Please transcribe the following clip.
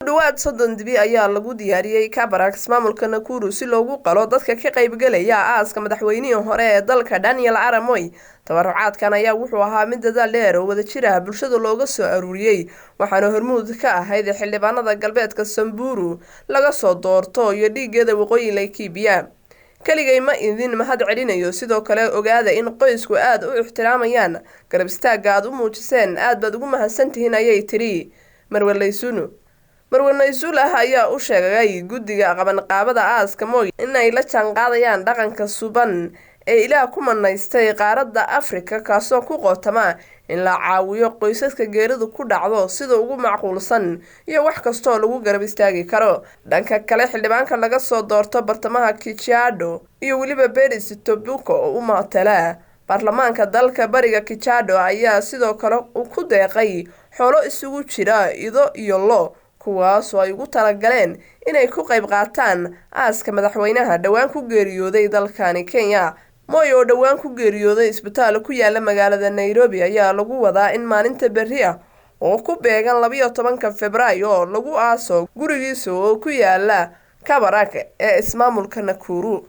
dhawaad 30 dibi ayaa lagu diyaariyay Kabarak maamulka Nakuru si loogu qalo dadka ka qaybgalaya aaska madaxweynihii hore ee dalka Daniel Arap Moi. Tabarucaadkan ayaa wuxuu ahaa mid dadaal dheer oo wada jira bulshada looga soo aruuriyay, waxaana hormuud ka ahayd xildhibaanada galbeedka Samburu laga soo doorto iyo dhigeeda waqooyi Laikipia. kaligay ma idin mahad celinayo, sidoo kale ogaada in qoysku aad u ixtiraamayaan garab istaaga aad u muujiseen, aad baad ugu mahadsantihiin ayay tiri Marwan Naysula ayaa u sheegay guddiga qabanqaabada aaska Moi in ay la jaanqaadayaan dhaqanka suban ee Ilaah ku manaystay qaaradda Afrika, kaasoo ku qootama in la caawiyo qoysaska geeridu ku dhacdo sida ugu macquulsan iyo wax kasta oo lagu garab istaagi karo. Dhanka kale, xildhibaanka laga soo doorto bartamaha Kajiado iyo waliba Beris Tobuko oo u matala baarlamaanka dalka bariga Kajiado ayaa sidoo kale ku deeqay xoolo isugu jira ido iyo lo, kuwaas oo ay ugu talagaleen inay ku qayb qaataan aaska madaxweynaha dhawaan ku geeriyooday dalkani Kenya. Moi oo dhawaan ku geeriyooday isbitaal ku yaala magaalada Nairobi ayaa lagu wadaa in maalinta berri ah oo ku beegan 12 Febraayo lagu aaso gurigiisa oo ku yaala Kabarak ee ismaamulka Nakuru.